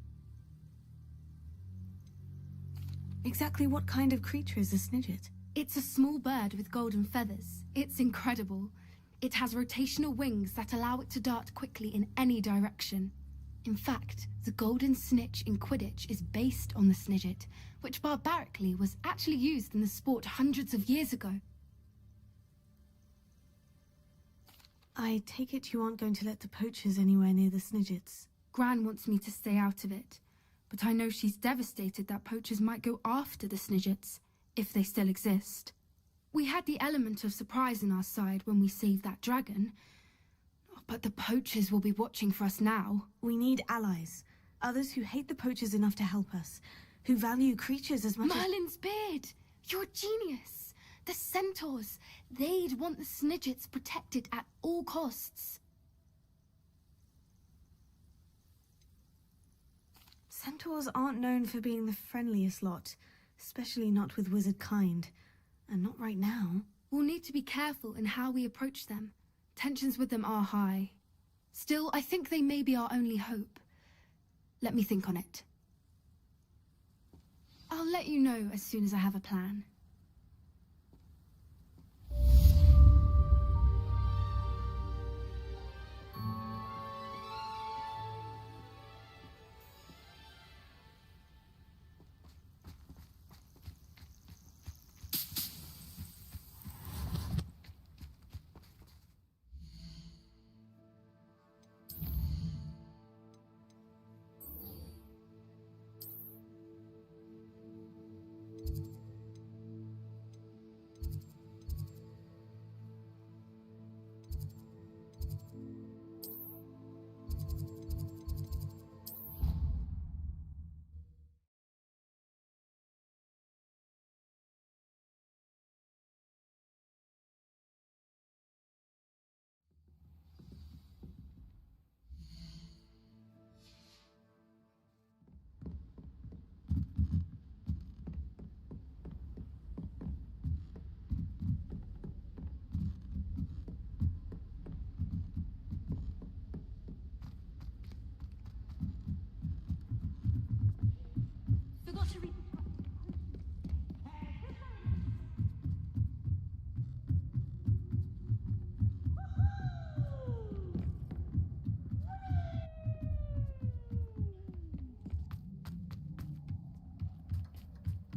Exactly what kind of creature is a Snidget? It's a small bird with golden feathers. It's incredible. It has rotational wings that allow it to dart quickly in any direction. In fact, the golden snitch in Quidditch is based on the Snidget, which barbarically was actually used in the sport hundreds of years ago. I take it you aren't going to let the poachers anywhere near the Snidgets. Gran wants me to stay out of it, but I know she's devastated that poachers might go after the Snidgets, if they still exist. We had the element of surprise on our side when we saved that dragon, but the poachers will be watching for us now. We need allies. Others who hate the poachers enough to help us, who value creatures as much Merlin's beard! You're a genius! The centaurs! They'd want the Snidgets protected at all costs. Centaurs aren't known for being the friendliest lot, especially not with wizard kind. And not right now. We'll need to be careful in how we approach them. Tensions with them are high. Still, I think they may be our only hope. Let me think on it. I'll let you know as soon as I have a plan.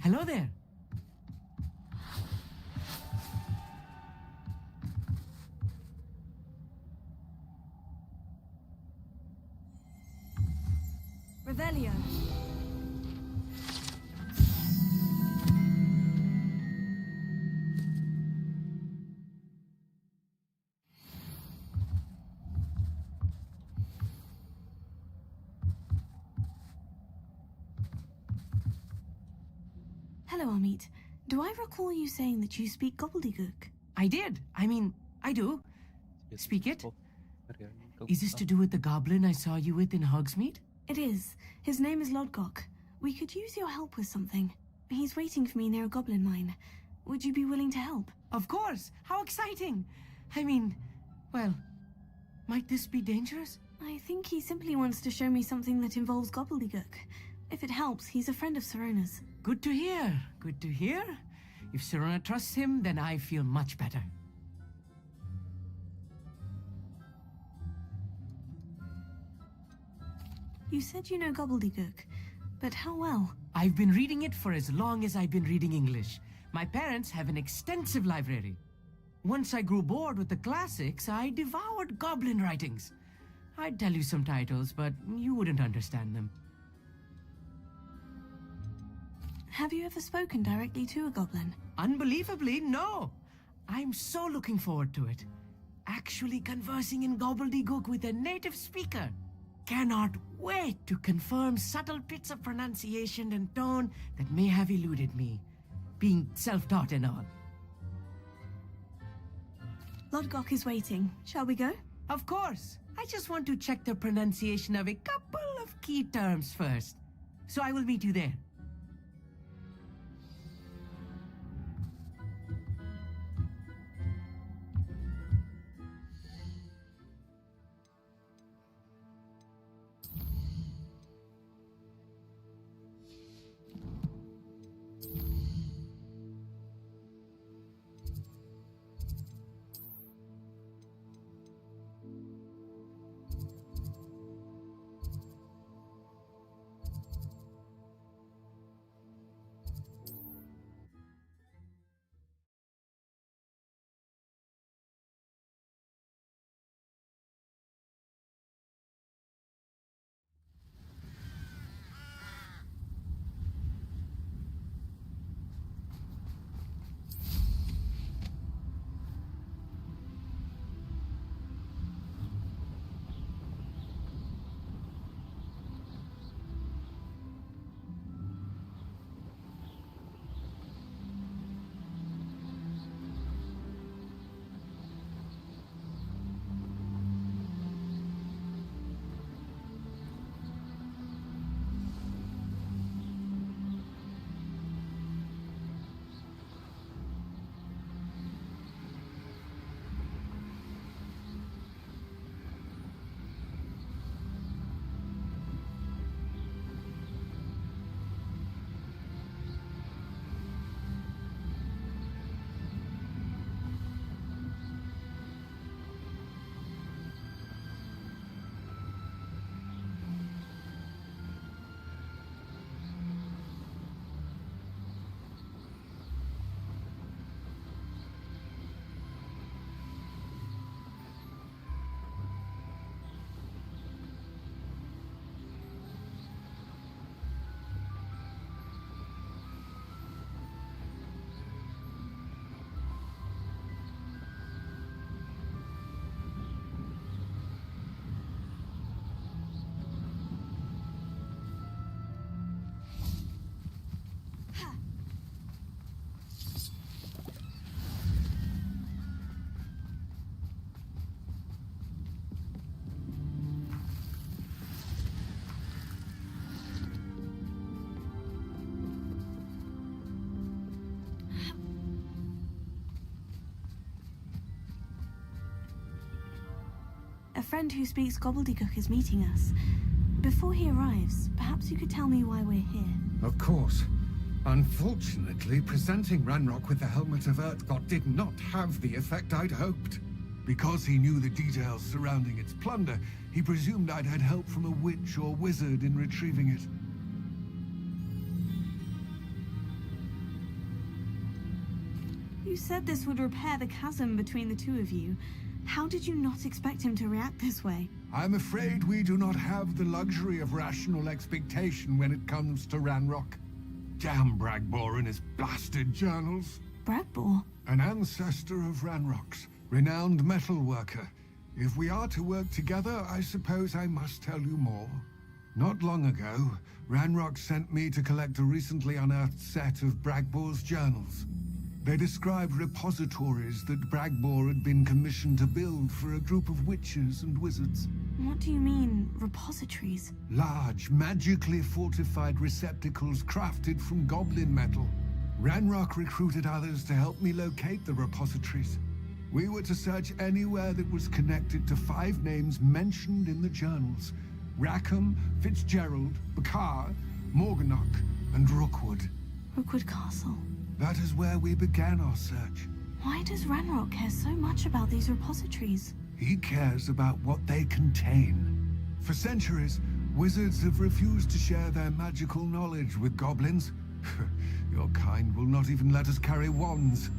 Hello there. Revelio. Hello, Amit. Do I recall you saying that you speak gobbledygook? I did. I mean, I do. Speak it. Is this to do with the goblin I saw you with in Hogsmeade? It is. His name is Lodgok. We could use your help with something. He's waiting for me near a goblin mine. Would you be willing to help? Of course. How exciting. I mean, well, might this be dangerous? I think he simply wants to show me something that involves gobbledygook. If it helps, he's a friend of Sirona's. Good to hear. Good to hear. If Sirona trusts him, then I feel much better. You said you know gobbledygook, but how well? I've been reading it for as long as I've been reading English. My parents have an extensive library. Once I grew bored with the classics, I devoured goblin writings. I'd tell you some titles, but you wouldn't understand them. Have you ever spoken directly to a goblin? Unbelievably, no. I'm so looking forward to it. Actually conversing in gobbledygook with a native speaker. Cannot wait to confirm subtle bits of pronunciation and tone that may have eluded me, being self-taught and all. Lodgok is waiting. Shall we go? Of course. I just want to check the pronunciation of a couple of key terms first. So I will meet you there. A friend who speaks gobbledygook is meeting us. Before he arrives, perhaps you could tell me why we're here. Of course. Unfortunately, presenting Ranrock with the Helmet of Urtkot did not have the effect I'd hoped. Because he knew the details surrounding its plunder, he presumed I'd had help from a witch or wizard in retrieving it. You said this would repair the chasm between the two of you. How did you not expect him to react this way? I'm afraid we do not have the luxury of rational expectation when it comes to Ranrock. Damn Bragbor and his blasted journals. Bragbor? An ancestor of Ranrock's, renowned metal worker. If we are to work together, I suppose I must tell you more. Not long ago, Ranrock sent me to collect a recently unearthed set of Bragbor's journals. They described repositories that Bragbor had been commissioned to build for a group of witches and wizards. What do you mean, repositories? Large, magically fortified receptacles crafted from goblin metal. Ranrock recruited others to help me locate the repositories. We were to search anywhere that was connected to 5 names mentioned in the journals: Rackham, Fitzgerald, Bakar, Morganach, and Rookwood. Rookwood Castle. That is where we began our search. Why does Ranrock care so much about these repositories? He cares about what they contain. For centuries, wizards have refused to share their magical knowledge with goblins. Your kind will not even let us carry wands.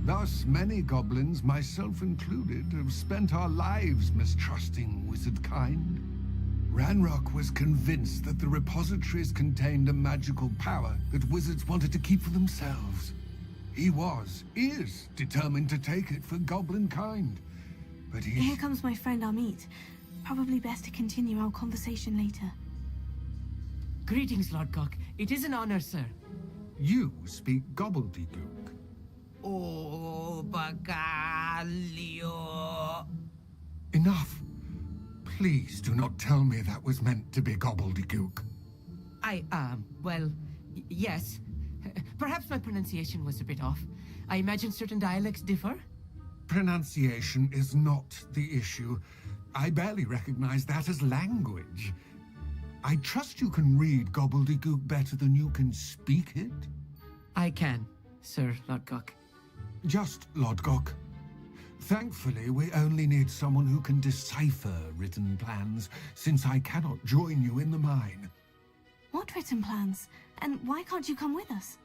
Thus, many goblins, myself included, have spent our lives mistrusting wizard kind. Ranrock was convinced that the repositories contained a magical power that wizards wanted to keep for themselves. He is determined to take it for goblin kind. But Here comes my friend Amit. Probably best to continue our conversation later. Greetings, Lord Cock. It is an honor, sir. You speak gobbledygook. Oh, Bagalio. Enough. Please do not tell me that was meant to be gobbledygook. Well, yes. Perhaps my pronunciation was a bit off. I imagine certain dialects differ? Pronunciation is not the issue. I barely recognize that as language. I trust you can read gobbledygook better than you can speak it? I can, Sir Lodgok. Just Lodgok. Thankfully, we only need someone who can decipher written plans, since I cannot join you in the mine. What written plans? And why can't you come with us?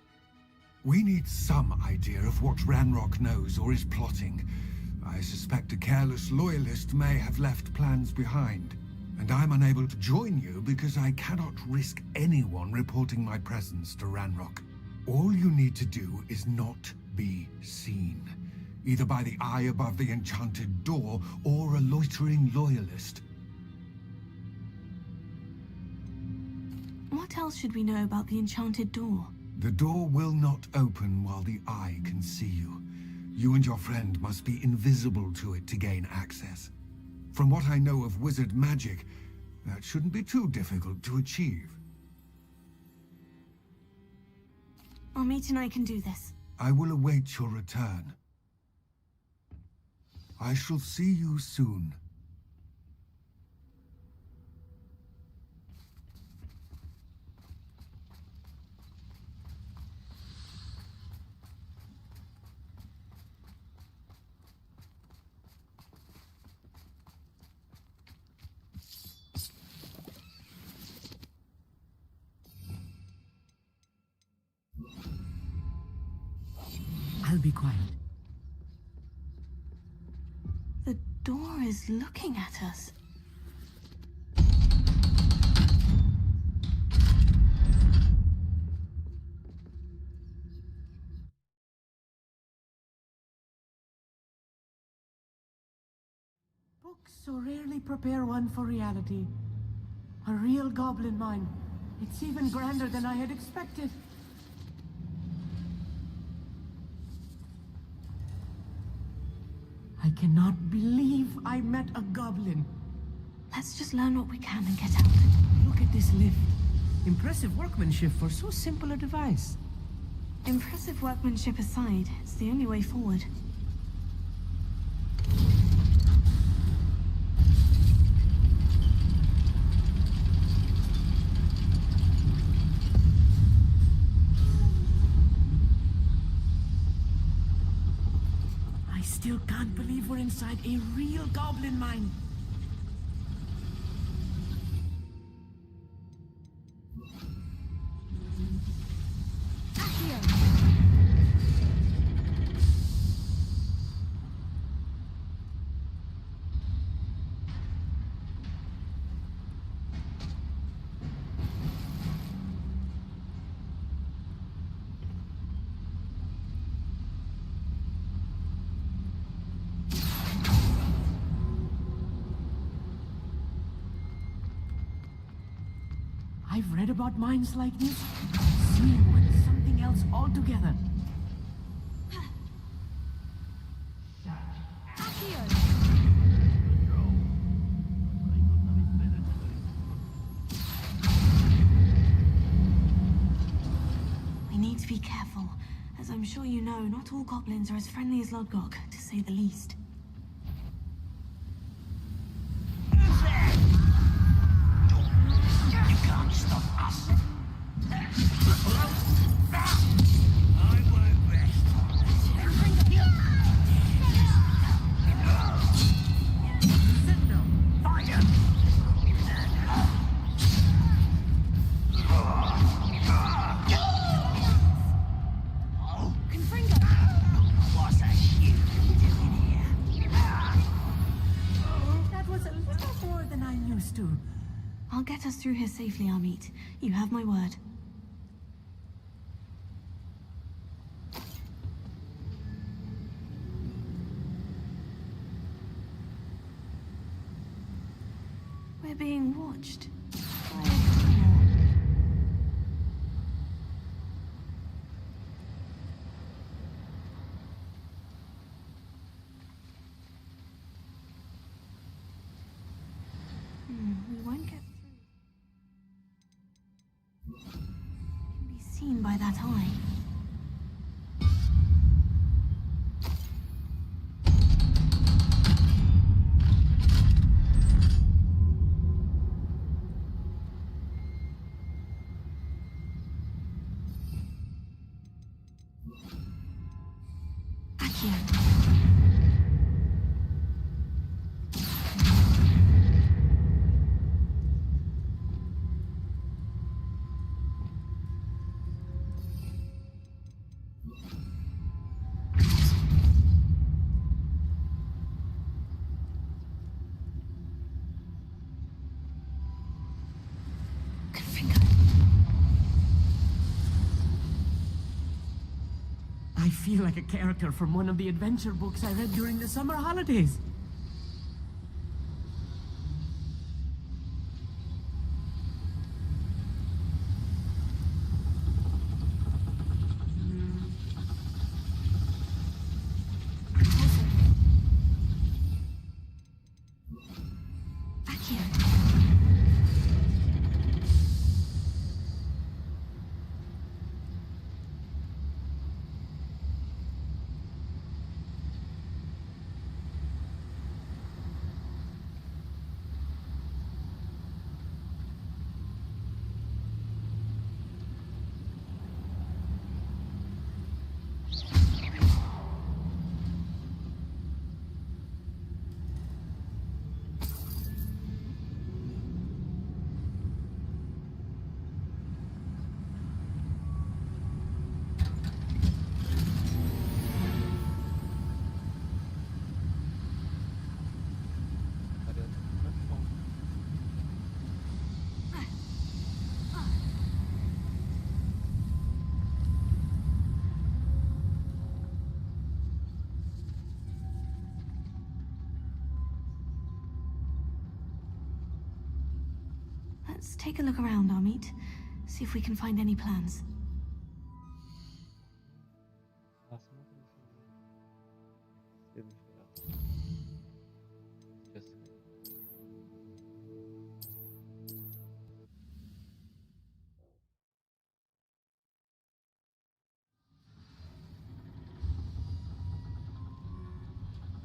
We need some idea of what Ranrock knows or is plotting. I suspect a careless loyalist may have left plans behind. And I'm unable to join you because I cannot risk anyone reporting my presence to Ranrock. All you need to do is not be seen, either by the eye above the enchanted door or a loitering loyalist. What else should we know about the enchanted door? The door will not open while the eye can see you. You and your friend must be invisible to it to gain access. From what I know of wizard magic, that shouldn't be too difficult to achieve. Amit and I can do this. I will await your return. I shall see you soon. I'll be quiet. The door is looking at us. Books so rarely prepare one for reality. A real goblin mine. It's even grander than I had expected. I cannot believe I met a goblin. Let's just learn what we can and get out. Look at this lift. Impressive workmanship for so simple a device. Impressive workmanship aside, it's the only way forward. I still can't believe we're inside a real goblin mine. read about minds like this. Seeing one is something else altogether. We need to be careful. As I'm sure you know, not all goblins are as friendly as Lodgok, to say the least. You can't stop us. I won't rest. Fire! What's that shit doing here? That was a little more than I'm used to. I'll get us through here safely, Amit. You have my word. We're being watched. By a door. We won't get through. Can be seen by that eye. I feel like a character from one of the adventure books I read during the summer holidays. Let's take a look around, Amit. See if we can find any plans.